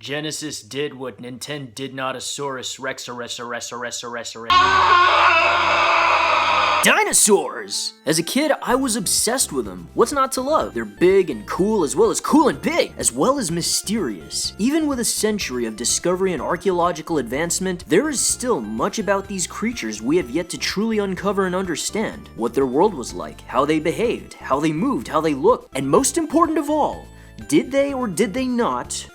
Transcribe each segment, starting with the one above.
Genesis did what Nintendo did not Asaurus Rex. Dinosaurs! As a kid, I was obsessed with them. What's not to love? They're big and cool as cool and big, as well as mysterious. Even with a century of discovery and archaeological advancement, there is still much about these creatures we have yet to truly uncover and understand. What their world was like, how they behaved, how they moved, how they looked, and most important of all, did they or did they not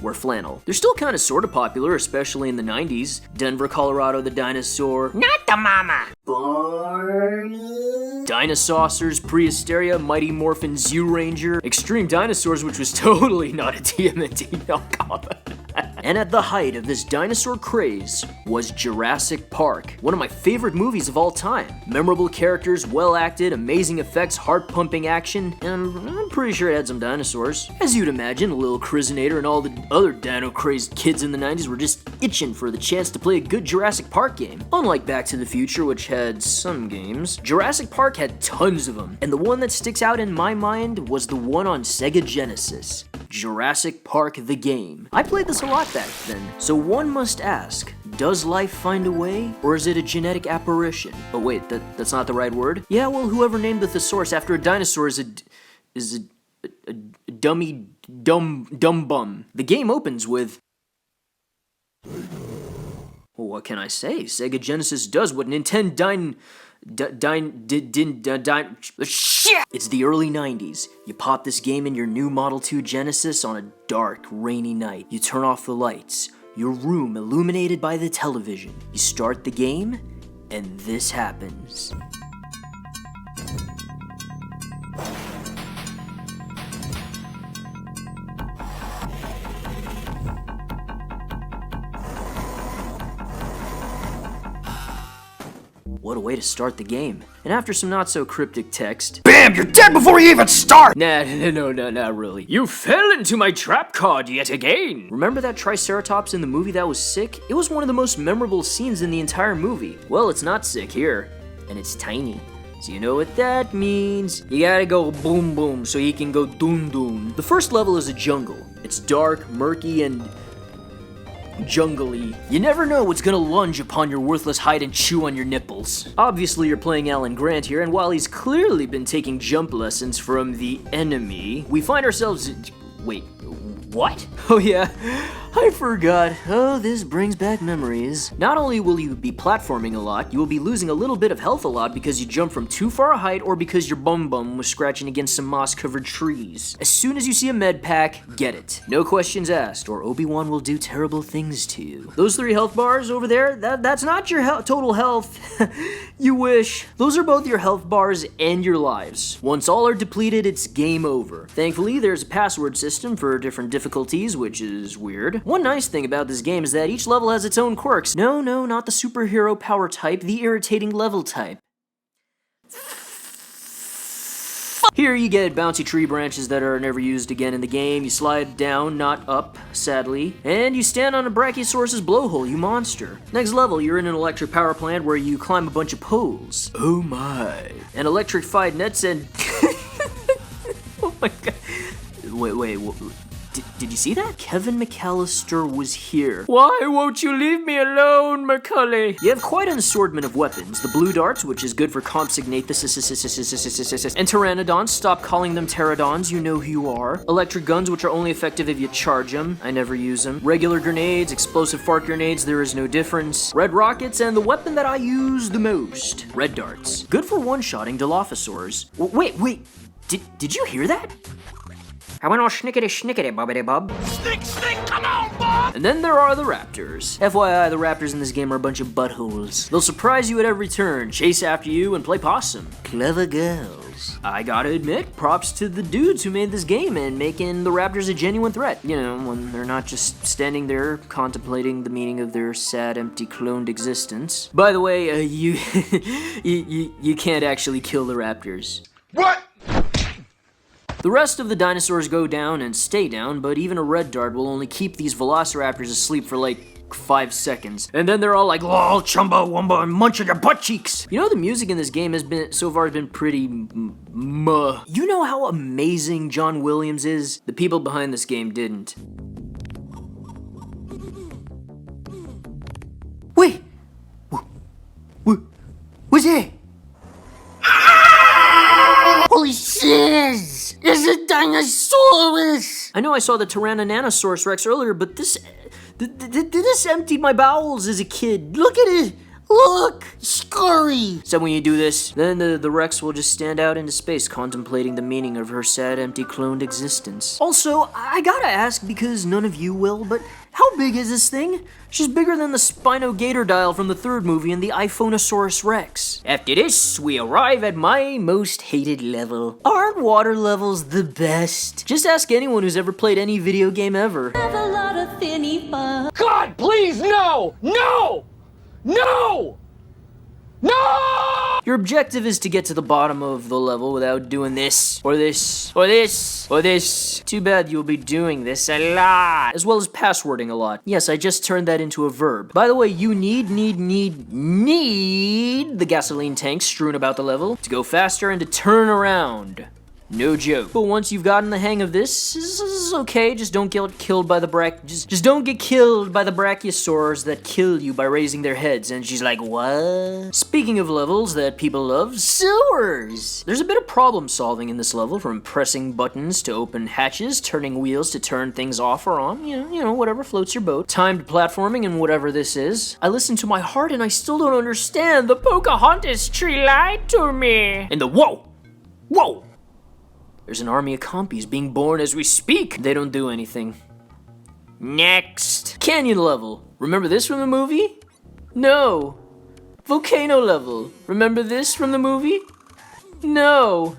wear flannel? They're still kind of sort of popular, especially in the 90s. Denver, Colorado, the dinosaur. Not the mama! Barney? Dinosaucers, Prehysteria, Mighty Morphin Zoo Ranger, Extreme Dinosaurs, which was totally not a TMNT knockoff. And at the height of this dinosaur craze was Jurassic Park, one of my favorite movies of all time. Memorable characters, well acted, amazing effects, heart-pumping action, and I'm pretty sure it had some dinosaurs. As you'd imagine, little Chrizinator and all the other dino-crazed kids in the 90s were just itching for the chance to play a good Jurassic Park game. Unlike Back to the Future, which had some games, Jurassic Park had tons of them, and the one that sticks out in my mind was the one on Sega Genesis, Jurassic Park the game. I played this a lot back then, so one must ask, does life find a way, or is it a genetic apparition? Oh wait, that's not the right word? Yeah, well, whoever named the thesaurus after a dinosaur is a dummy dumb bum. The game opens with... Well, what can I say? Sega Genesis does what Nintendo shit! It's the early 90s. You pop this game in your new Model 2 Genesis on a dark, rainy night. You turn off the lights. Your room illuminated by the television. You start the game, and this happens. What a way to start the game. And after some not so cryptic text, BAM! You're dead before you even start! No, not really. You fell into my trap card yet again! Remember that Triceratops in the movie that was sick? It was one of the most memorable scenes in the entire movie. Well, it's not sick here, and it's tiny. So you know what that means. You gotta go boom boom so he can go doom doom. The first level is a jungle. It's dark, murky, and jungly. You never know what's gonna lunge upon your worthless hide and chew on your nipples. Obviously, you're playing Alan Grant here, and while he's clearly been taking jump lessons from the enemy, we find ourselves... Wait, what? Oh yeah, I forgot. Oh, this brings back memories. Not only will you be platforming a lot, you will be losing a little bit of health a lot because you jumped from too far a height or because your bum was scratching against some moss-covered trees. As soon as you see a med pack, get it. No questions asked, or Obi-Wan will do terrible things to you. Those 3 health bars over there, that's not your total health. You wish. Those are both your health bars and your lives. Once all are depleted, it's game over. Thankfully, there's a password system for different difficulties, which is weird. One nice thing about this game is that each level has its own quirks. No, not the superhero power type, the irritating level type. Here you get bouncy tree branches that are never used again in the game. You slide down, not up, sadly. And you stand on a Brachiosaurus's blowhole, you monster. Next level, you're in an electric power plant where you climb a bunch of poles. Oh my. And electrified nets and... Oh my god. Wait, did you see that? Kevin McAllister was here. Why won't you leave me alone, Macaulay? You have quite an assortment of weapons. The blue darts, which is good for compsognathus and pteranodons. Stop calling them pterodons, you know who you are. Electric guns, which are only effective if you charge them. I never use them. Regular grenades, explosive fart grenades, there is no difference. Red rockets, and the weapon that I use the most, red darts. Good for one-shotting Dilophosaurs. Wait, did you hear that? I went all schnickety bobbity bob. Snick, come on, Bob! And then there are the raptors. FYI, the raptors in this game are a bunch of buttholes. They'll surprise you at every turn, chase after you, and play possum. Clever girls. I gotta admit, props to the dudes who made this game and making the raptors a genuine threat. You know, when they're not just standing there contemplating the meaning of their sad, empty, cloned existence. By the way, you can't actually kill the raptors. What? The rest of the dinosaurs go down and stay down, but even a red dart will only keep these velociraptors asleep for like 5 seconds. And then they're all like, lol, chumba wumba, and munch on your butt cheeks. You know, the music in this game has been, so far, pretty muh. You know how amazing John Williams is? The people behind this game didn't. Wait! What's that? Holy shiz! It's a dinosaurus! I know I saw the Tyrannosaurus Rex earlier, but this emptied my bowels as a kid. Look at it! Look! Scurry! So when you do this, then the Rex will just stand out into space contemplating the meaning of her sad, empty, cloned existence. Also, I gotta ask, because none of you will, but how big is this thing? She's bigger than the Spinogator dial from the third movie and the iPhoneosaurus Rex. After this, we arrive at my most hated level. Aren't water levels the best? Just ask anyone who's ever played any video game ever. Have a lot of finny fun. God, please, no! No! No! No! Your objective is to get to the bottom of the level without doing this, or this, or this, or this. Too bad you'll be doing this a lot, as well as passwording a lot. Yes, I just turned that into a verb. By the way, you need the gasoline tanks strewn about the level to go faster and to turn around. No joke. But once you've gotten the hang of this is okay. Just don't get killed by the just don't get killed by the brachiosaurs that kill you by raising their heads. And she's like, what? Speaking of levels that people love, sewers. There's a bit of problem solving in this level, from pressing buttons to open hatches, turning wheels to turn things off or on. You know, whatever floats your boat. Timed platforming and whatever this is. I listened to my heart and I still don't understand. The Pocahontas tree lied to me. And the whoa. There's an army of compies being born as we speak. They don't do anything. Next. Canyon level. Remember this from the movie? No. Volcano level. Remember this from the movie? No.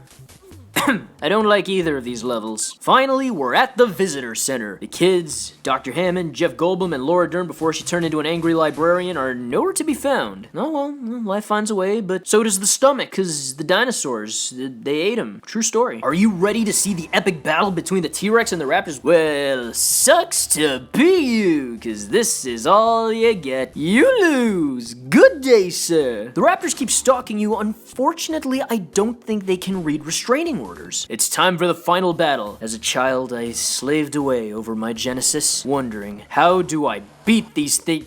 I don't like either of these levels. Finally, we're at the visitor center. The kids, Dr. Hammond, Jeff Goldblum, and Laura Dern before she turned into an angry librarian are nowhere to be found. Oh well, life finds a way, but so does the stomach, cause the dinosaurs, they ate them. True story. Are you ready to see the epic battle between the T-Rex and the Raptors? Well, sucks to be you, cause this is all you get. You lose. Good day, sir. The Raptors keep stalking you. Unfortunately, I don't think they can read restraining orders. It's time for the final battle. As a child, I slaved away over my Genesis, wondering, how do I beat these things?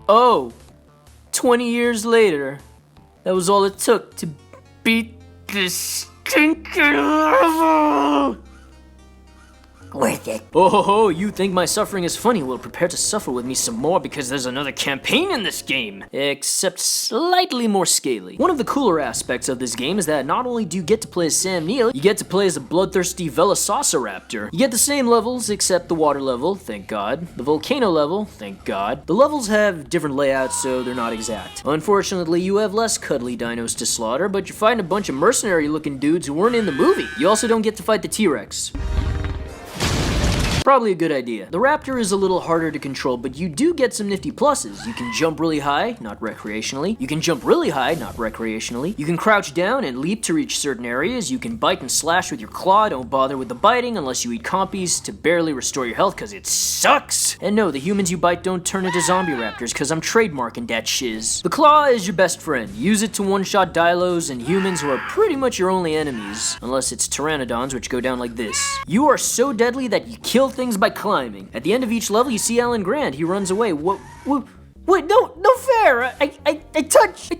Oh, 20 years later, that was all it took to beat this stinking level. Worth it. Oh, you think my suffering is funny? Well, prepare to suffer with me some more because there's another campaign in this game. Except slightly more scaly. One of the cooler aspects of this game is that not only do you get to play as Sam Neill, you get to play as a bloodthirsty Velociraptor. You get the same levels except the water level, thank God. The volcano level, thank God. The levels have different layouts, so they're not exact. Unfortunately, you have less cuddly dinos to slaughter, but you're fighting a bunch of mercenary-looking dudes who weren't in the movie. You also don't get to fight the T-Rex. Probably a good idea. The Raptor is a little harder to control, but you do get some nifty pluses. You can jump really high, not recreationally. You can jump really high, not recreationally. You can crouch down and leap to reach certain areas. You can bite and slash with your claw. Don't bother with the biting unless you eat compies to barely restore your health, cause it sucks. And no, the humans you bite don't turn into zombie raptors, cause I'm trademarking that shiz. The claw is your best friend. Use it to one-shot dilos and humans who are pretty much your only enemies. Unless it's pteranodons, which go down like this. You are so deadly that you kill things by climbing. At the end of each level, you see Alan Grant. He runs away. Wait, no fair. I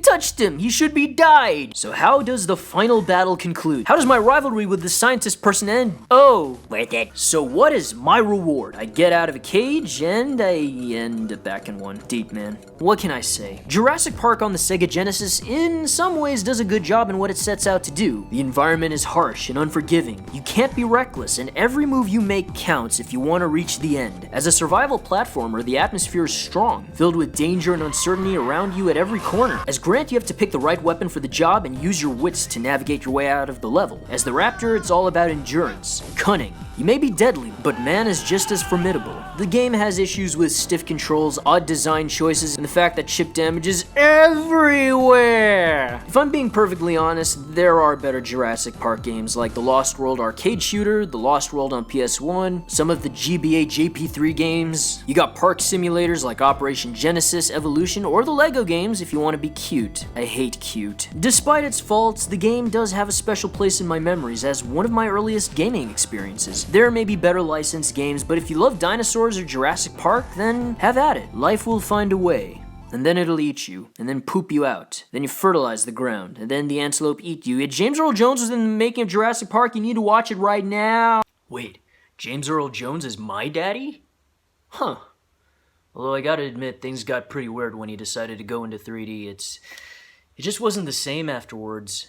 touched him. He should be died. So how does the final battle conclude? How does my rivalry with the scientist person end? Oh, Worth it. so what is my reward? I get out of a cage and I end back in one. Deep, man. What can I say? Jurassic Park on the Sega Genesis in some ways does a good job in what it sets out to do. The environment is harsh and unforgiving. You can't be reckless, and every move you make counts if you want to reach the end. As a survival platformer, the atmosphere is strong, filled with danger and uncertainty around you at every corner. As Grant, you have to pick the right weapon for the job and use your wits to navigate your way out of the level. As the Raptor, it's all about endurance, cunning. You may be deadly, but man is just as formidable. The game has issues with stiff controls, odd design choices, and the fact that chip damage is everywhere. If I'm being perfectly honest, there are better Jurassic Park games like the Lost World arcade shooter, the Lost World on PS1, some of the GBA JP3 games. You got park simulators like Operation Genesis, Evolution, or the Lego games if you want to be cute. I hate cute. Despite its faults, the game does have a special place in my memories as one of my earliest gaming experiences. games. There may be better licensed games, but if you love dinosaurs or Jurassic Park, then have at it. Life will find a way. And then it'll eat you, and then poop you out. Then you fertilize the ground, and then the antelope eat you. James Earl Jones was in the making of Jurassic Park. You need to watch it right now. Wait, James Earl Jones is my daddy? Huh. Although I gotta admit, things got pretty weird when he decided to go into 3D. It just wasn't the same afterwards.